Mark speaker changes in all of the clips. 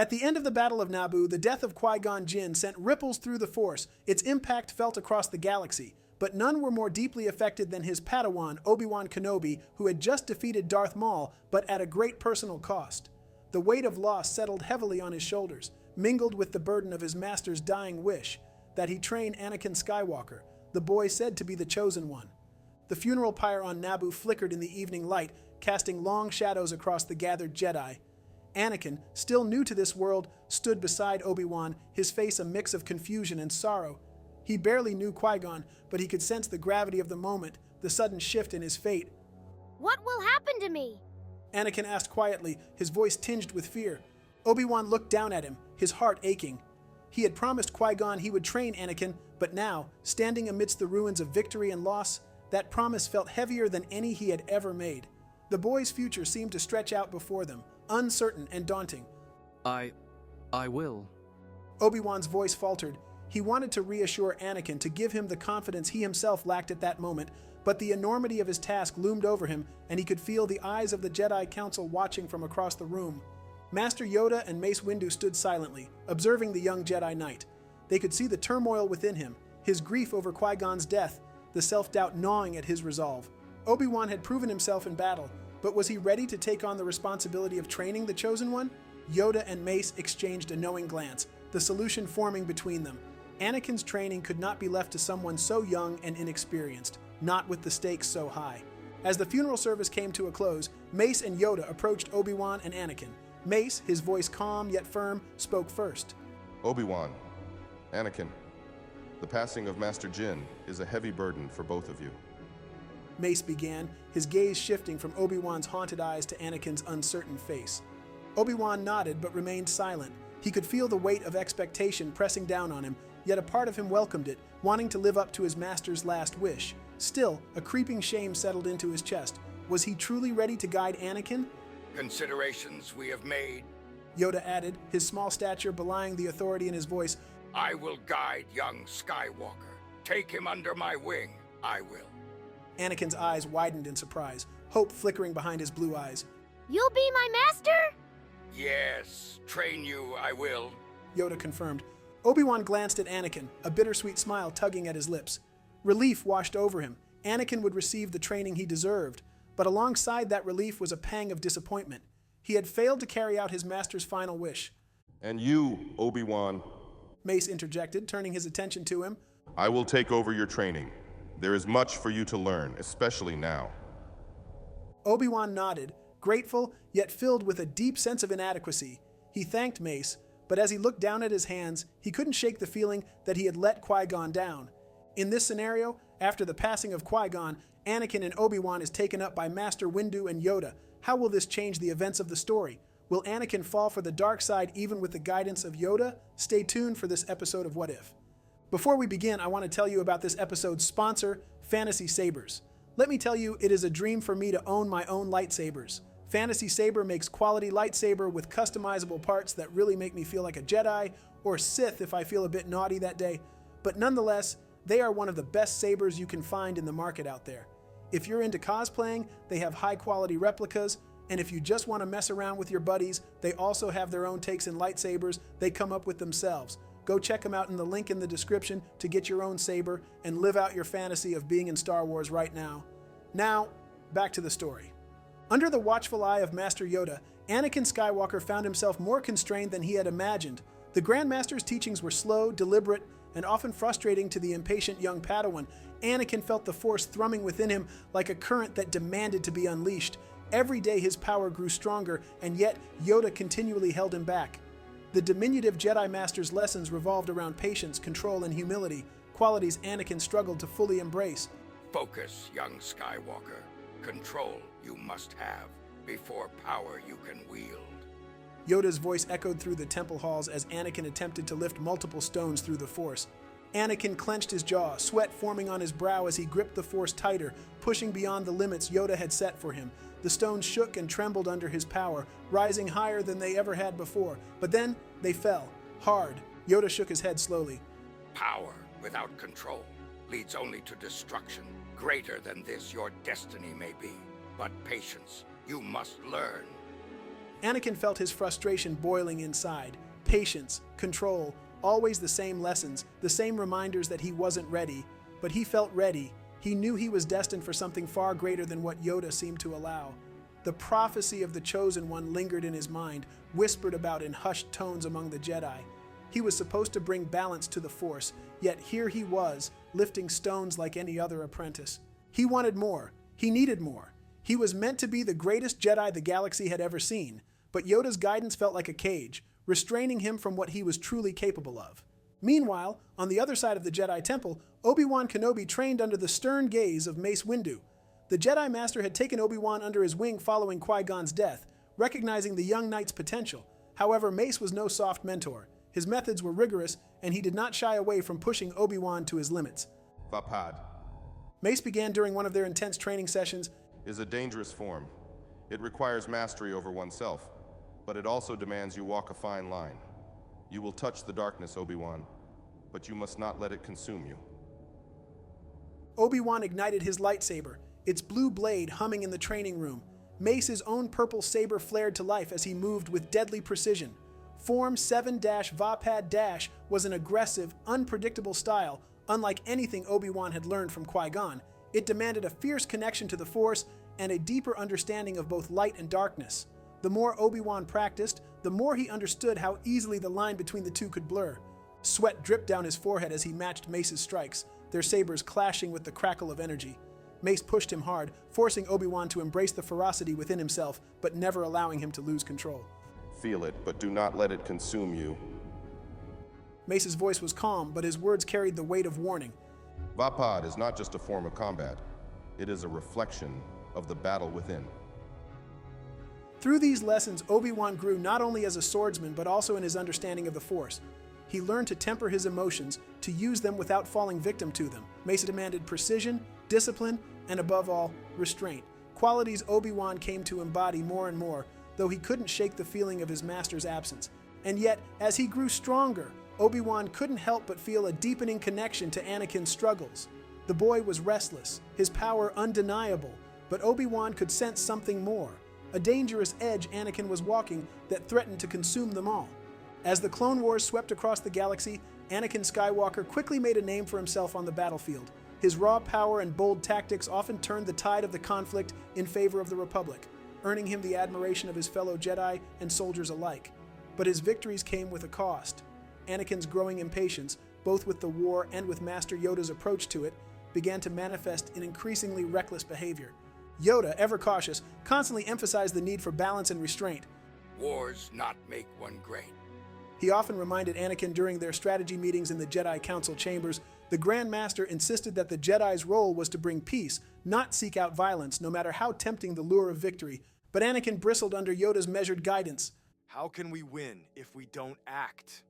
Speaker 1: At the end of the Battle of Naboo, the death of Qui-Gon Jinn sent ripples through the Force, its impact felt across the galaxy, but none were more deeply affected than his Padawan, Obi-Wan Kenobi, who had just defeated Darth Maul, but at a great personal cost. The weight of loss settled heavily on his shoulders, mingled with the burden of his master's dying wish, that he train Anakin Skywalker, the boy said to be the chosen one. The funeral pyre on Naboo flickered in the evening light, casting long shadows across the gathered Jedi. Anakin, still new to this world, stood beside Obi-Wan, his face a mix of confusion and sorrow. He barely knew Qui-Gon, but he could sense the gravity of the moment, the sudden shift in his fate.
Speaker 2: What will happen to me?
Speaker 1: Anakin asked quietly, his voice tinged with fear. Obi-Wan looked down at him, his heart aching. He had promised Qui-Gon he would train Anakin, but now, standing amidst the ruins of victory and loss, that promise felt heavier than any he had ever made. The boy's future seemed to stretch out before them, uncertain and daunting.
Speaker 3: I will.
Speaker 1: Obi-Wan's voice faltered. He wanted to reassure Anakin, to give him the confidence he himself lacked at that moment, but the enormity of his task loomed over him, and he could feel the eyes of the Jedi Council watching from across the room. Master Yoda and Mace Windu stood silently, observing the young Jedi Knight. They could see the turmoil within him, his grief over Qui-Gon's death, the self-doubt gnawing at his resolve. Obi-Wan had proven himself in battle, but was he ready to take on the responsibility of training the Chosen One? Yoda and Mace exchanged a knowing glance, the solution forming between them. Anakin's training could not be left to someone so young and inexperienced, not with the stakes so high. As the funeral service came to a close, Mace and Yoda approached Obi-Wan and Anakin. Mace, his voice calm yet firm, spoke first.
Speaker 4: Obi-Wan, Anakin, the passing of Master Jin is a heavy burden for both of you.
Speaker 1: Mace began, his gaze shifting from Obi-Wan's haunted eyes to Anakin's uncertain face. Obi-Wan nodded but remained silent. He could feel the weight of expectation pressing down on him, yet a part of him welcomed it, wanting to live up to his master's last wish. Still, a creeping shame settled into his chest. Was he truly ready to guide Anakin?
Speaker 5: Considerations we have made.
Speaker 1: Yoda added, his small stature belying the authority in his voice.
Speaker 5: I will guide young Skywalker. Take him under my wing. I will.
Speaker 1: Anakin's eyes widened in surprise, hope flickering behind his blue eyes.
Speaker 2: You'll be my master?
Speaker 5: Yes, train you I will.
Speaker 1: Yoda confirmed. Obi-Wan glanced at Anakin, a bittersweet smile tugging at his lips. Relief washed over him. Anakin would receive the training he deserved, but alongside that relief was a pang of disappointment. He had failed to carry out his master's final wish.
Speaker 4: And you, Obi-Wan,
Speaker 1: Mace interjected, turning his attention to him.
Speaker 4: I will take over your training. There is much for you to learn, especially now.
Speaker 1: Obi-Wan nodded, grateful yet filled with a deep sense of inadequacy. He thanked Mace, but as he looked down at his hands, he couldn't shake the feeling that he had let Qui-Gon down. In this scenario, after the passing of Qui-Gon, Anakin and Obi-Wan is taken up by Master Windu and Yoda. How will this change the events of the story? Will Anakin fall for the dark side even with the guidance of Yoda? Stay tuned for this episode of What If. Before we begin, I want to tell you about this episode's sponsor, Fantasy Sabers. Let me tell you, it is a dream for me to own my own lightsabers. Fantasy Saber makes quality lightsaber with customizable parts that really make me feel like a Jedi, or Sith if I feel a bit naughty that day. But nonetheless, they are one of the best sabers you can find in the market out there. If you're into cosplaying, they have high quality replicas, and if you just want to mess around with your buddies, they also have their own takes in lightsabers they come up with themselves. Go check them out in the link in the description to get your own saber and live out your fantasy of being in Star Wars right now. Now, back to the story. Under the watchful eye of Master Yoda, Anakin Skywalker found himself more constrained than he had imagined. The Grand Master's teachings were slow, deliberate, and often frustrating to the impatient young Padawan. Anakin felt the Force thrumming within him like a current that demanded to be unleashed. Every day his power grew stronger, and yet Yoda continually held him back. The diminutive Jedi Master's lessons revolved around patience, control, and humility, qualities Anakin struggled to fully embrace.
Speaker 5: Focus, young Skywalker. Control you must have before power you can wield.
Speaker 1: Yoda's voice echoed through the temple halls as Anakin attempted to lift multiple stones through the Force. Anakin clenched his jaw, sweat forming on his brow as he gripped the Force tighter, pushing beyond the limits Yoda had set for him. The stones shook and trembled under his power, rising higher than they ever had before. But then, they fell, hard. Yoda shook his head slowly.
Speaker 5: Power without control leads only to destruction. Greater than this your destiny may be. But patience, you must learn.
Speaker 1: Anakin felt his frustration boiling inside. Patience, control, always the same lessons, the same reminders that he wasn't ready. But he felt ready. He knew he was destined for something far greater than what Yoda seemed to allow. The prophecy of the Chosen One lingered in his mind, whispered about in hushed tones among the Jedi. He was supposed to bring balance to the Force, yet here he was, lifting stones like any other apprentice. He wanted more. He needed more. He was meant to be the greatest Jedi the galaxy had ever seen, but Yoda's guidance felt like a cage, restraining him from what he was truly capable of. Meanwhile, on the other side of the Jedi Temple, Obi-Wan Kenobi trained under the stern gaze of Mace Windu. The Jedi Master had taken Obi-Wan under his wing following Qui-Gon's death, recognizing the young knight's potential. However, Mace was no soft mentor. His methods were rigorous, and he did not shy away from pushing Obi-Wan to his limits.
Speaker 4: Vapad
Speaker 1: Mace began during one of their intense training sessions.
Speaker 4: is a dangerous form. It requires mastery over oneself, but it also demands you walk a fine line. You will touch the darkness, Obi-Wan, but you must not let it consume you.
Speaker 1: Obi-Wan ignited his lightsaber, its blue blade humming in the training room. Mace's own purple saber flared to life as he moved with deadly precision. Form 7-Vapad- was an aggressive, unpredictable style, unlike anything Obi-Wan had learned from Qui-Gon. It demanded a fierce connection to the Force and a deeper understanding of both light and darkness. The more Obi-Wan practiced, the more he understood how easily the line between the two could blur. Sweat dripped down his forehead as he matched Mace's strikes, their sabers clashing with the crackle of energy. Mace pushed him hard, forcing Obi-Wan to embrace the ferocity within himself, but never allowing him to lose control.
Speaker 4: Feel it, but do not let it consume you.
Speaker 1: Mace's voice was calm, but his words carried the weight of warning.
Speaker 4: Vapad is not just a form of combat. It is a reflection of the battle within.
Speaker 1: Through these lessons, Obi-Wan grew not only as a swordsman, but also in his understanding of the Force. He learned to temper his emotions, to use them without falling victim to them. Mace demanded precision, discipline, and above all, restraint. Qualities Obi-Wan came to embody more and more, though he couldn't shake the feeling of his master's absence. And yet, as he grew stronger, Obi-Wan couldn't help but feel a deepening connection to Anakin's struggles. The boy was restless, his power undeniable, but Obi-Wan could sense something more, a dangerous edge Anakin was walking that threatened to consume them all. As the Clone Wars swept across the galaxy, Anakin Skywalker quickly made a name for himself on the battlefield. His raw power and bold tactics often turned the tide of the conflict in favor of the Republic, earning him the admiration of his fellow Jedi and soldiers alike. But his victories came with a cost. Anakin's growing impatience, both with the war and with Master Yoda's approach to it, began to manifest in increasingly reckless behavior. Yoda, ever cautious, constantly emphasized the need for balance and restraint.
Speaker 5: Wars not make one great.
Speaker 1: He often reminded Anakin during their strategy meetings in the Jedi Council chambers. The Grand Master insisted that the Jedi's role was to bring peace, not seek out violence, no matter how tempting the lure of victory. But Anakin bristled under Yoda's measured guidance.
Speaker 6: How can we win if we don't act?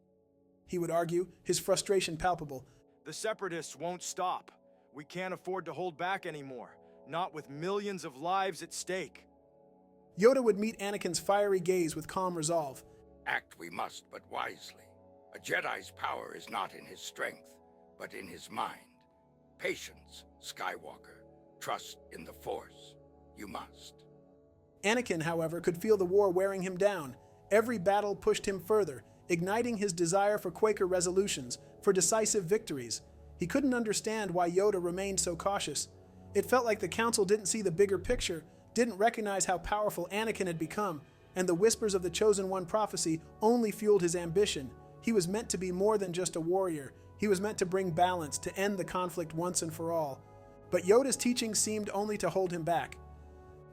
Speaker 1: He would argue, his frustration palpable.
Speaker 6: The Separatists won't stop. We can't afford to hold back anymore, not with millions of lives at stake.
Speaker 1: Yoda would meet Anakin's fiery gaze with calm resolve.
Speaker 5: Act we must, but wisely. A Jedi's power is not in his strength, but in his mind. Patience, Skywalker. Trust in the Force. You must.
Speaker 1: Anakin, however, could feel the war wearing him down. Every battle pushed him further, igniting his desire for Quaker resolutions, for decisive victories. He couldn't understand why Yoda remained so cautious. It felt like the Council didn't see the bigger picture, didn't recognize how powerful Anakin had become, and the whispers of the Chosen One prophecy only fueled his ambition. He was meant to be more than just a warrior. He was meant to bring balance, to end the conflict once and for all. But Yoda's teachings seemed only to hold him back.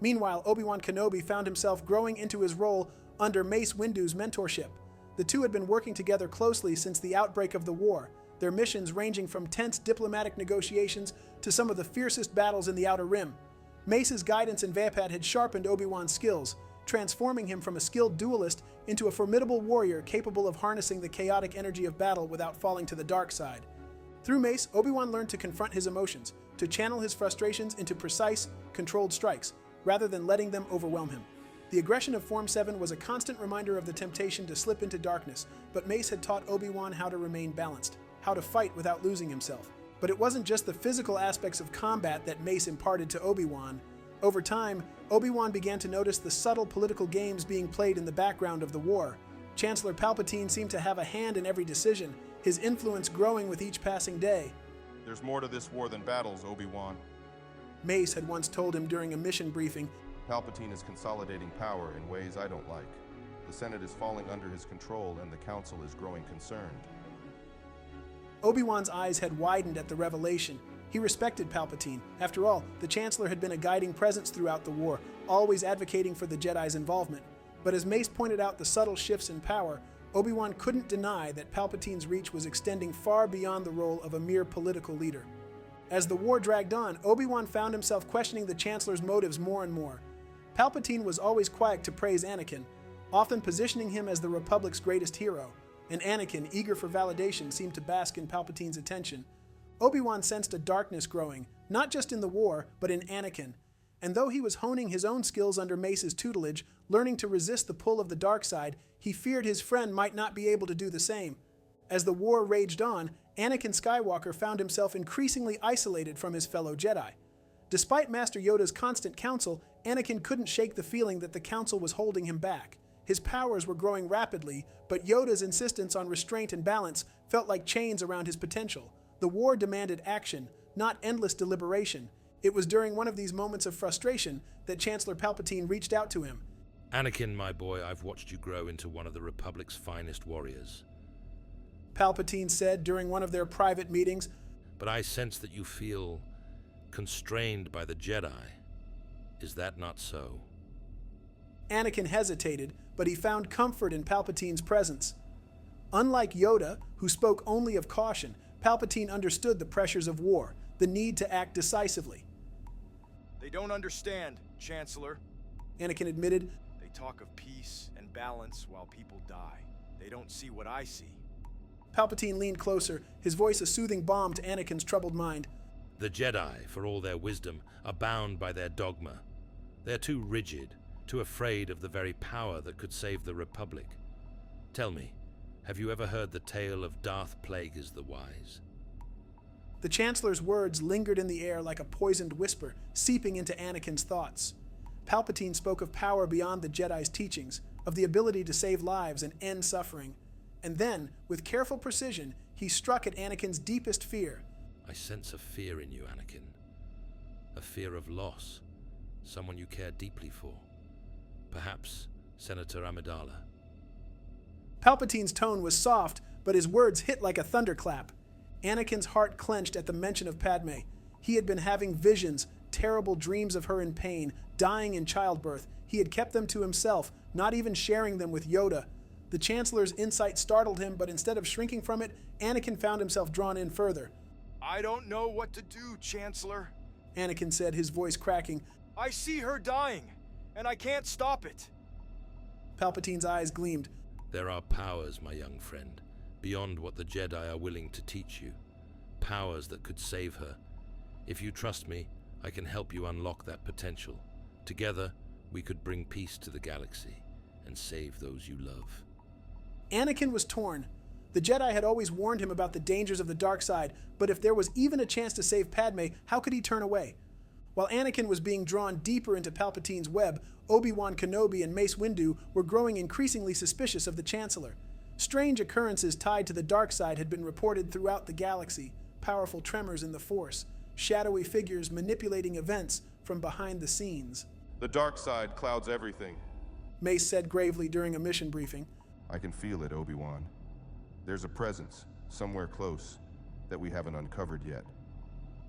Speaker 1: Meanwhile, Obi-Wan Kenobi found himself growing into his role under Mace Windu's mentorship. The two had been working together closely since the outbreak of the war, their missions ranging from tense diplomatic negotiations to some of the fiercest battles in the Outer Rim. Mace's guidance in Vapad had sharpened Obi-Wan's skills, transforming him from a skilled duelist into a formidable warrior capable of harnessing the chaotic energy of battle without falling to the dark side. Through Mace, Obi-Wan learned to confront his emotions, to channel his frustrations into precise, controlled strikes, rather than letting them overwhelm him. The aggression of Form 7 was a constant reminder of the temptation to slip into darkness, but Mace had taught Obi-Wan how to remain balanced, how to fight without losing himself. But it wasn't just the physical aspects of combat that Mace imparted to Obi-Wan. Over time, Obi-Wan began to notice the subtle political games being played in the background of the war. Chancellor Palpatine seemed to have a hand in every decision, his influence growing with each passing day.
Speaker 4: There's more to this war than battles, Obi-Wan.
Speaker 1: Mace had once told him during a mission briefing,
Speaker 4: Palpatine is consolidating power in ways I don't like. The Senate is falling under his control and the Council is growing concerned.
Speaker 1: Obi-Wan's eyes had widened at the revelation. He respected Palpatine. After all, the Chancellor had been a guiding presence throughout the war, always advocating for the Jedi's involvement. But as Mace pointed out the subtle shifts in power, Obi-Wan couldn't deny that Palpatine's reach was extending far beyond the role of a mere political leader. As the war dragged on, Obi-Wan found himself questioning the Chancellor's motives more and more. Palpatine was always quick to praise Anakin, often positioning him as the Republic's greatest hero, and Anakin, eager for validation, seemed to bask in Palpatine's attention. Obi-Wan sensed a darkness growing, not just in the war, but in Anakin. And though he was honing his own skills under Mace's tutelage, learning to resist the pull of the dark side, he feared his friend might not be able to do the same. As the war raged on, Anakin Skywalker found himself increasingly isolated from his fellow Jedi. Despite Master Yoda's constant counsel, Anakin couldn't shake the feeling that the Council was holding him back. His powers were growing rapidly, but Yoda's insistence on restraint and balance felt like chains around his potential. The war demanded action, not endless deliberation. It was during one of these moments of frustration that Chancellor Palpatine reached out to him.
Speaker 7: Anakin, my boy, I've watched you grow into one of the Republic's finest warriors.
Speaker 1: Palpatine said during one of their private meetings,
Speaker 7: But I sense that you feel constrained by the Jedi. Is that not so?
Speaker 1: Anakin hesitated, but he found comfort in Palpatine's presence. Unlike Yoda, who spoke only of caution, Palpatine understood the pressures of war, the need to act decisively.
Speaker 6: They don't understand, Chancellor.
Speaker 1: Anakin admitted,
Speaker 6: They talk of peace and balance while people die. They don't see what I see.
Speaker 1: Palpatine leaned closer, his voice a soothing balm to Anakin's troubled mind.
Speaker 7: The Jedi, for all their wisdom, are bound by their dogma. They're too rigid, too afraid of the very power that could save the Republic. Tell me, have you ever heard the tale of Darth Plagueis the Wise?
Speaker 1: The Chancellor's words lingered in the air like a poisoned whisper, seeping into Anakin's thoughts. Palpatine spoke of power beyond the Jedi's teachings, of the ability to save lives and end suffering. And then, with careful precision, he struck at Anakin's deepest fear.
Speaker 7: I sense a fear in you, Anakin. A fear of loss, someone you care deeply for. Perhaps Senator Amidala.
Speaker 1: Palpatine's tone was soft, but his words hit like a thunderclap. Anakin's heart clenched at the mention of Padme. He had been having visions, terrible dreams of her in pain, dying in childbirth. He had kept them to himself, not even sharing them with Yoda. The Chancellor's insight startled him, but instead of shrinking from it, Anakin found himself drawn in further.
Speaker 6: I don't know what to do, Chancellor.
Speaker 1: Anakin said, his voice cracking.
Speaker 6: I see her dying, and I can't stop it.
Speaker 1: Palpatine's eyes gleamed.
Speaker 7: There are powers, my young friend, beyond what the Jedi are willing to teach you. Powers that could save her. If you trust me, I can help you unlock that potential. Together, we could bring peace to the galaxy and save those you love.
Speaker 1: Anakin was torn. The Jedi had always warned him about the dangers of the dark side, but if there was even a chance to save Padme, how could he turn away? While Anakin was being drawn deeper into Palpatine's web, Obi-Wan Kenobi and Mace Windu were growing increasingly suspicious of the Chancellor. Strange occurrences tied to the dark side had been reported throughout the galaxy, powerful tremors in the Force, shadowy figures manipulating events from behind the scenes.
Speaker 4: The dark side clouds everything.
Speaker 1: Mace said gravely during a mission briefing.
Speaker 4: I can feel it, Obi-Wan. There's a presence, somewhere close, that we haven't uncovered yet.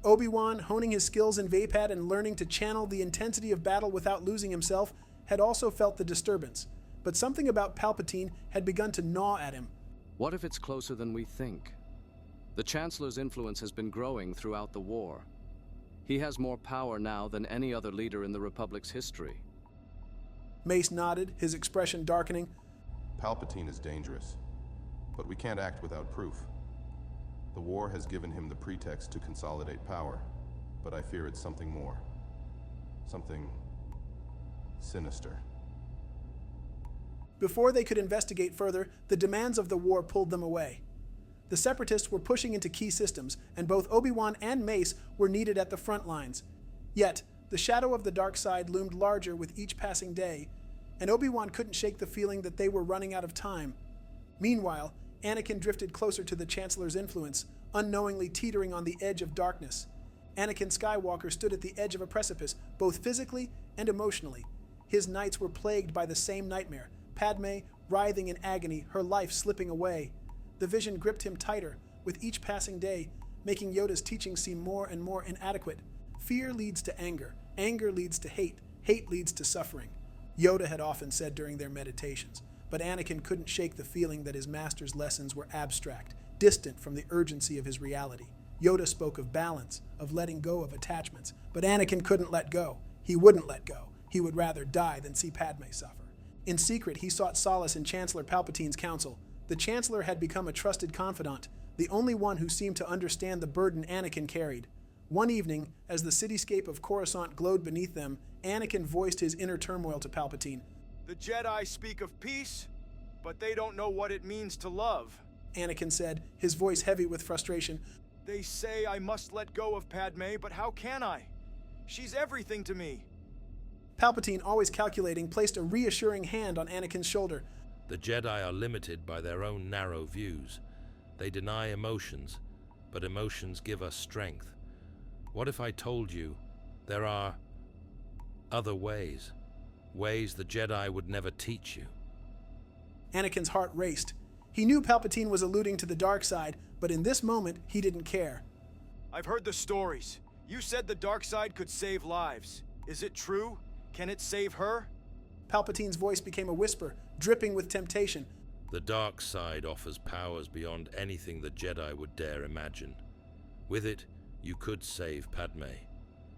Speaker 1: Obi-Wan, honing his skills in Vapad and learning to channel the intensity of battle without losing himself, had also felt the disturbance. But something about Palpatine had begun to gnaw at him.
Speaker 3: What if it's closer than we think? The Chancellor's influence has been growing throughout the war. He has more power now than any other leader in the Republic's history.
Speaker 1: Mace nodded, his expression darkening.
Speaker 4: Palpatine is dangerous, but we can't act without proof. The war has given him the pretext to consolidate power, but I fear it's something more. Something sinister.
Speaker 1: Before they could investigate further, the demands of the war pulled them away. The Separatists were pushing into key systems, and both Obi-Wan and Mace were needed at the front lines. Yet, The shadow of the dark side loomed larger with each passing day, and Obi-Wan couldn't shake the feeling that they were running out of time. Meanwhile, Anakin drifted closer to the Chancellor's influence, unknowingly teetering on the edge of darkness. Anakin Skywalker stood at the edge of a precipice, both physically and emotionally. His nights were plagued by the same nightmare, Padme writhing in agony, her life slipping away. The vision gripped him tighter, with each passing day, making Yoda's teaching seem more and more inadequate. Fear leads to anger, anger leads to hate, hate leads to suffering. Yoda had often said during their meditations, but Anakin couldn't shake the feeling that his master's lessons were abstract, distant from the urgency of his reality. Yoda spoke of balance, of letting go of attachments, but Anakin couldn't let go. He wouldn't let go. He would rather die than see Padme suffer. In secret, he sought solace in Chancellor Palpatine's counsel. The Chancellor had become a trusted confidant, the only one who seemed to understand the burden Anakin carried. One evening, as the cityscape of Coruscant glowed beneath them, Anakin voiced his inner turmoil to Palpatine.
Speaker 6: The Jedi speak of peace, but they don't know what it means to love.
Speaker 1: Anakin said, his voice heavy with frustration.
Speaker 6: They say I must let go of Padme, but how can I? She's everything to me.
Speaker 1: Palpatine, always calculating, placed a reassuring hand on Anakin's shoulder.
Speaker 7: The Jedi are limited by their own narrow views. They deny emotions, but emotions give us strength. What if I told you there are other ways? Ways the Jedi would never teach you?
Speaker 1: Anakin's heart raced. He knew Palpatine was alluding to the dark side, but in this moment, he didn't care.
Speaker 6: I've heard the stories. You said the dark side could save lives. Is it true? Can it save her?
Speaker 1: Palpatine's voice became a whisper, dripping with temptation.
Speaker 7: The dark side offers powers beyond anything the Jedi would dare imagine. With it, you could save Padme,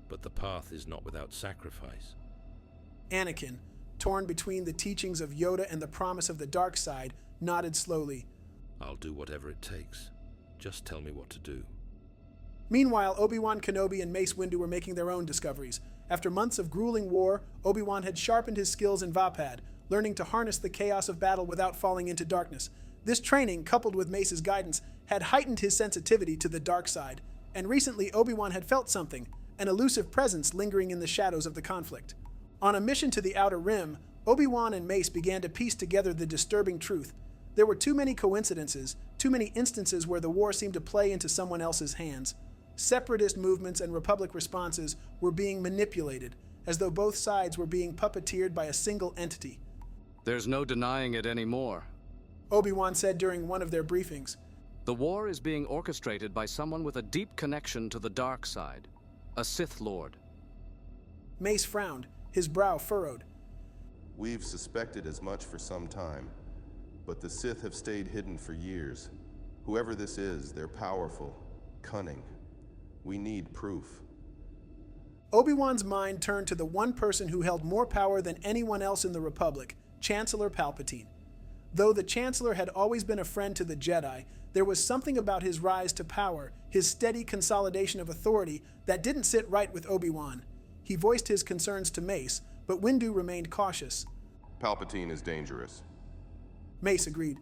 Speaker 7: but the path is not without sacrifice.
Speaker 1: Anakin, torn between the teachings of Yoda and the promise of the dark side, nodded slowly.
Speaker 7: I'll do whatever it takes. Just tell me what to do.
Speaker 1: Meanwhile, Obi-Wan Kenobi and Mace Windu were making their own discoveries. After months of grueling war, Obi-Wan had sharpened his skills in Vapad, learning to harness the chaos of battle without falling into darkness. This training, coupled with Mace's guidance, had heightened his sensitivity to the dark side, and recently Obi-Wan had felt something, an elusive presence lingering in the shadows of the conflict. On a mission to the Outer Rim, Obi-Wan and Mace began to piece together the disturbing truth. There were too many coincidences, too many instances where the war seemed to play into someone else's hands. Separatist movements and Republic responses were being manipulated, as though both sides were being puppeteered by a single entity.
Speaker 3: There's no denying it anymore.
Speaker 1: Obi-Wan said during one of their briefings.
Speaker 3: The war is being orchestrated by someone with a deep connection to the dark side, a Sith Lord.
Speaker 1: Mace frowned, his brow furrowed.
Speaker 4: We've suspected as much for some time, but the Sith have stayed hidden for years. Whoever this is, they're powerful, cunning. We need proof.
Speaker 1: Obi-Wan's mind turned to the one person who held more power than anyone else in the Republic, Chancellor Palpatine. Though the Chancellor had always been a friend to the Jedi, there was something about his rise to power, his steady consolidation of authority, that didn't sit right with Obi-Wan. He voiced his concerns to Mace, but Windu remained cautious.
Speaker 4: Palpatine is dangerous.
Speaker 1: Mace agreed.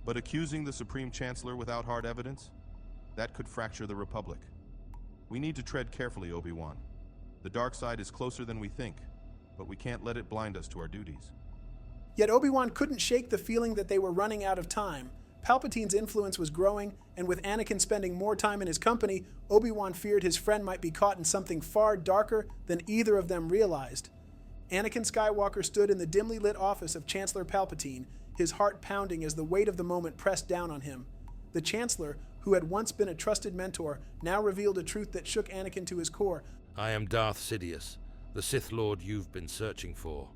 Speaker 4: But accusing the Supreme Chancellor without hard evidence? That could fracture the Republic. We need to tread carefully, Obi-Wan. The dark side is closer than we think, but we can't let it blind us to our duties.
Speaker 1: Yet Obi-Wan couldn't shake the feeling that they were running out of time. Palpatine's influence was growing, and with Anakin spending more time in his company, Obi-Wan feared his friend might be caught in something far darker than either of them realized. Anakin Skywalker stood in the dimly lit office of Chancellor Palpatine, his heart pounding as the weight of the moment pressed down on him. The Chancellor, who had once been a trusted mentor, now revealed a truth that shook Anakin to his core.
Speaker 7: I am Darth Sidious, the Sith Lord you've been searching for.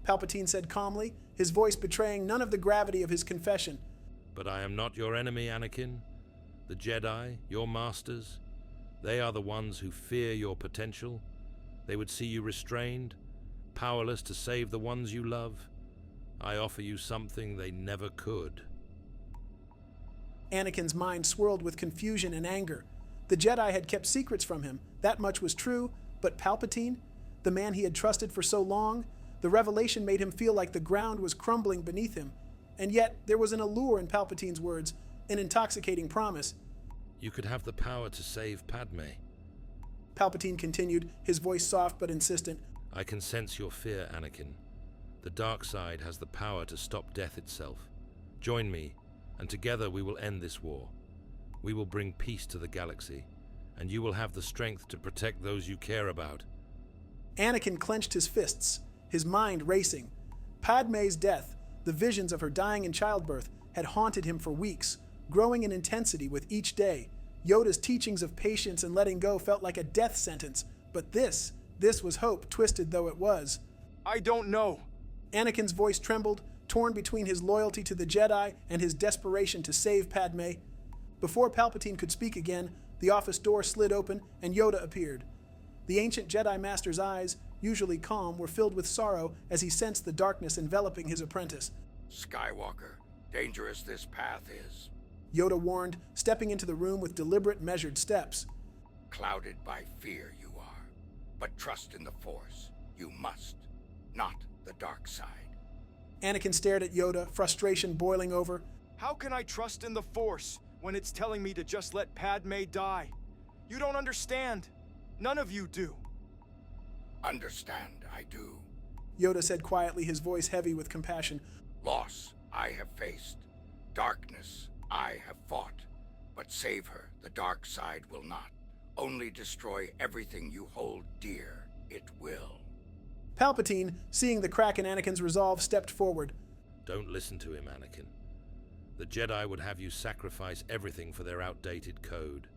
Speaker 1: Palpatine said calmly, his voice betraying none of the gravity of his confession.
Speaker 7: But I am not your enemy, Anakin. The Jedi, your masters, they are the ones who fear your potential. They would see you restrained, powerless to save the ones you love. I offer you something they never could.
Speaker 1: Anakin's mind swirled with confusion and anger. The Jedi had kept secrets from him, that much was true, but Palpatine, the man he had trusted for so long, the revelation made him feel like the ground was crumbling beneath him. And yet, there was an allure in Palpatine's words, an intoxicating promise.
Speaker 7: You could have the power to save Padme.
Speaker 1: Palpatine continued, his voice soft but insistent.
Speaker 7: I can sense your fear, Anakin. The dark side has the power to stop death itself. Join me, and together we will end this war. We will bring peace to the galaxy, and you will have the strength to protect those you care about.
Speaker 1: Anakin clenched his fists, his mind racing. Padmé's death, the visions of her dying in childbirth, had haunted him for weeks, growing in intensity with each day. Yoda's teachings of patience and letting go felt like a death sentence, but this was hope, twisted though it was.
Speaker 6: I don't know.
Speaker 1: Anakin's voice trembled, torn between his loyalty to the Jedi and his desperation to save Padme. Before Palpatine could speak again, the office door slid open and Yoda appeared. The ancient Jedi Master's eyes, usually calm, were filled with sorrow as he sensed the darkness enveloping his apprentice.
Speaker 5: Skywalker, dangerous this path is.
Speaker 1: Yoda warned, stepping into the room with deliberate, measured steps.
Speaker 5: Clouded by fear you are, but trust in the Force. You must, not the dark side.
Speaker 1: Anakin stared at Yoda, frustration boiling over.
Speaker 6: How can I trust in the Force when it's telling me to just let Padme die? You don't understand. None of you do.
Speaker 5: Understand, I do.
Speaker 1: Yoda said quietly, his voice heavy with compassion.
Speaker 5: Loss I have faced. Darkness I have fought. But save her, the dark side will not. Only destroy everything you hold dear, it will.
Speaker 1: Palpatine, seeing the crack in Anakin's resolve, stepped forward.
Speaker 7: Don't listen to him, Anakin. The Jedi would have you sacrifice everything for their outdated code.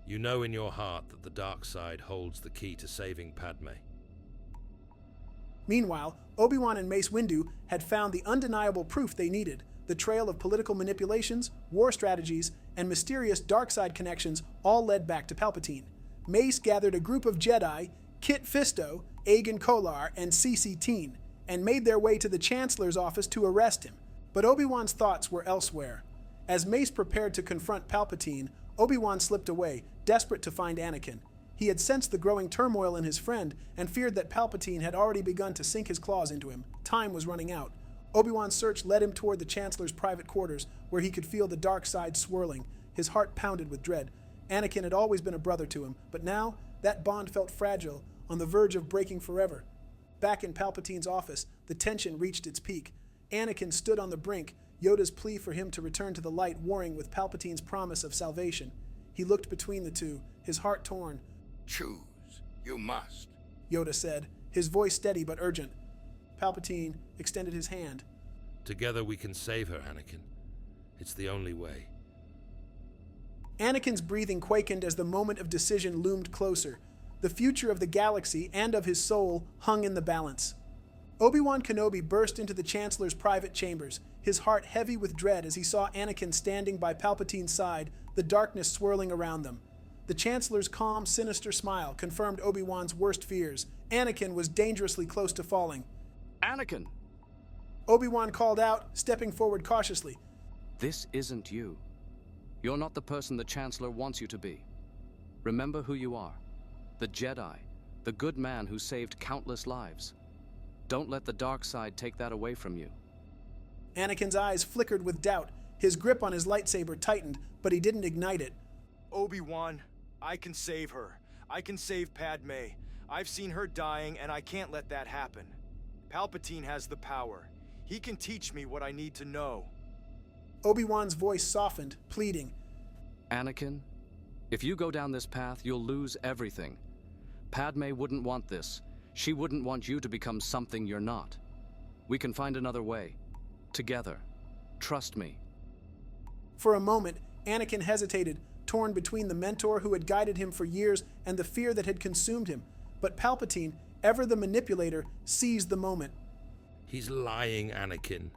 Speaker 7: You know in your heart that the dark side holds the key to saving Padme.
Speaker 1: Meanwhile, Obi-Wan and Mace Windu had found the undeniable proof they needed. The trail of political manipulations, war strategies, and mysterious dark side connections all led back to Palpatine. Mace gathered a group of Jedi, Kit Fisto, Agen Kolar, and Cece Teen, and made their way to the Chancellor's office to arrest him. But Obi-Wan's thoughts were elsewhere. As Mace prepared to confront Palpatine, Obi-Wan slipped away, desperate to find Anakin. He had sensed the growing turmoil in his friend and feared that Palpatine had already begun to sink his claws into him. Time was running out. Obi-Wan's search led him toward the Chancellor's private quarters, where he could feel the dark side swirling. His heart pounded with dread. Anakin had always been a brother to him, but now that bond felt fragile, on the verge of breaking forever. Back in Palpatine's office, the tension reached its peak. Anakin stood on the brink, Yoda's plea for him to return to the light warring with Palpatine's promise of salvation. He looked between the two, his heart torn.
Speaker 5: Choose. You must.
Speaker 1: Yoda said, his voice steady but urgent. Palpatine extended his hand.
Speaker 7: Together we can save her, Anakin. It's the only way.
Speaker 1: Anakin's breathing quakened as the moment of decision loomed closer. The future of the galaxy and of his soul hung in the balance. Obi-Wan Kenobi burst into the Chancellor's private chambers, his heart heavy with dread as he saw Anakin standing by Palpatine's side, the darkness swirling around them. The Chancellor's calm, sinister smile confirmed Obi-Wan's worst fears. Anakin was dangerously close to falling.
Speaker 3: Anakin!
Speaker 1: Obi-Wan called out, stepping forward cautiously.
Speaker 3: This isn't you. You're not the person the Chancellor wants you to be. Remember who you are. The Jedi, the good man who saved countless lives. Don't let the dark side take that away from you.
Speaker 1: Anakin's eyes flickered with doubt. His grip on his lightsaber tightened, but he didn't ignite it.
Speaker 6: Obi-Wan, I can save her. I can save Padme. I've seen her dying, and I can't let that happen. Palpatine has the power. He can teach me what I need to know.
Speaker 1: Obi-Wan's voice softened, pleading.
Speaker 3: Anakin, if you go down this path, you'll lose everything. Padme wouldn't want this. She wouldn't want you to become something you're not. We can find another way. Together. Trust me.
Speaker 1: For a moment, Anakin hesitated, torn between the mentor who had guided him for years and the fear that had consumed him. But Palpatine, ever the manipulator, seized the moment.
Speaker 7: He's lying, Anakin.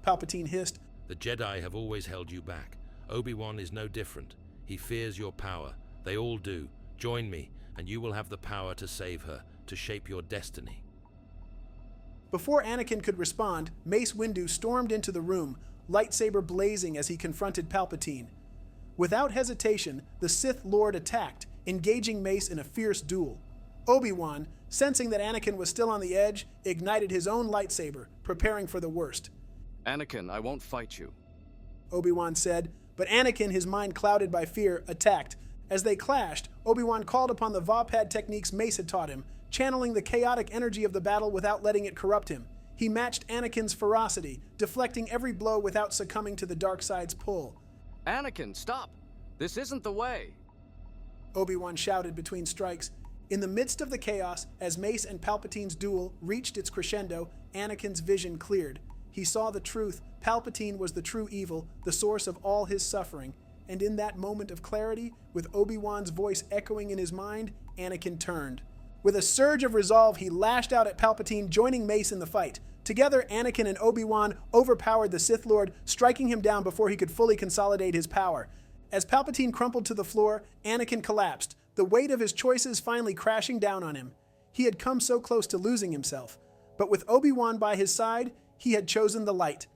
Speaker 1: Palpatine hissed.
Speaker 7: The Jedi have always held you back. Obi-Wan is no different. He fears your power. They all do. Join me, and you will have the power to save her, to shape your destiny.
Speaker 1: Before Anakin could respond, Mace Windu stormed into the room, lightsaber blazing as he confronted Palpatine. Without hesitation, the Sith Lord attacked, engaging Mace in a fierce duel. Obi-Wan, sensing that Anakin was still on the edge, ignited his own lightsaber, preparing for the worst.
Speaker 3: Anakin, I won't fight you.
Speaker 1: Obi-Wan said, but Anakin, his mind clouded by fear, attacked. As they clashed, Obi-Wan called upon the Vapad techniques Mace had taught him, channeling the chaotic energy of the battle without letting it corrupt him. He matched Anakin's ferocity, deflecting every blow without succumbing to the dark side's pull.
Speaker 3: Anakin, stop! This isn't the way!
Speaker 1: Obi-Wan shouted between strikes. In the midst of the chaos, as Mace and Palpatine's duel reached its crescendo, Anakin's vision cleared. He saw the truth. Palpatine was the true evil, the source of all his suffering. And in that moment of clarity, with Obi-Wan's voice echoing in his mind, Anakin turned. With a surge of resolve, he lashed out at Palpatine, joining Mace in the fight. Together, Anakin and Obi-Wan overpowered the Sith Lord, striking him down before he could fully consolidate his power. As Palpatine crumpled to the floor, Anakin collapsed, the weight of his choices finally crashing down on him. He had come so close to losing himself. But with Obi-Wan by his side, he had chosen the light.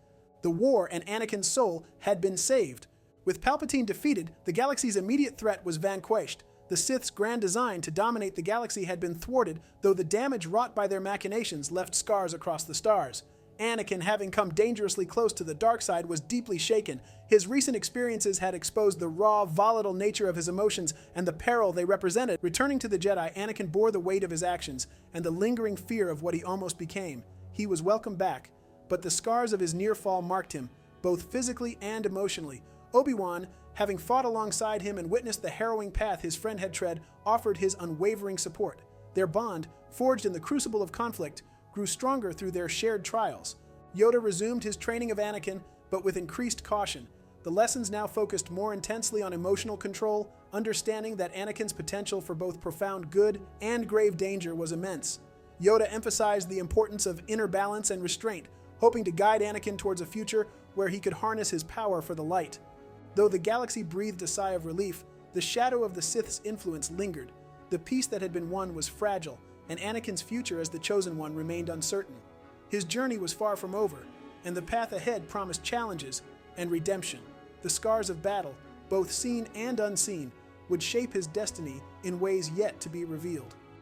Speaker 1: The war and Anakin's soul had been saved. With Palpatine defeated, the galaxy's immediate threat was vanquished. The Sith's grand design to dominate the galaxy had been thwarted, though the damage wrought by their machinations left scars across the stars. Anakin, having come dangerously close to the dark side, was deeply shaken. His recent experiences had exposed the raw, volatile nature of his emotions and the peril they represented. Returning to the Jedi, Anakin bore the weight of his actions and the lingering fear of what he almost became. He was welcome back, but the scars of his near fall marked him, both physically and emotionally. Obi-Wan, having fought alongside him and witnessed the harrowing path his friend had tread, offered his unwavering support. Their bond, forged in the crucible of conflict, grew stronger through their shared trials. Yoda resumed his training of Anakin, but with increased caution. The lessons now focused more intensely on emotional control, understanding that Anakin's potential for both profound good and grave danger was immense. Yoda emphasized the importance of inner balance and restraint, hoping to guide Anakin towards a future where he could harness his power for the light. Though the galaxy breathed a sigh of relief, the shadow of the Sith's influence lingered. The peace that had been won was fragile, and Anakin's future as the Chosen One remained uncertain. His journey was far from over, and the path ahead promised challenges and redemption. The scars of battle, both seen and unseen, would shape his destiny in ways yet to be revealed.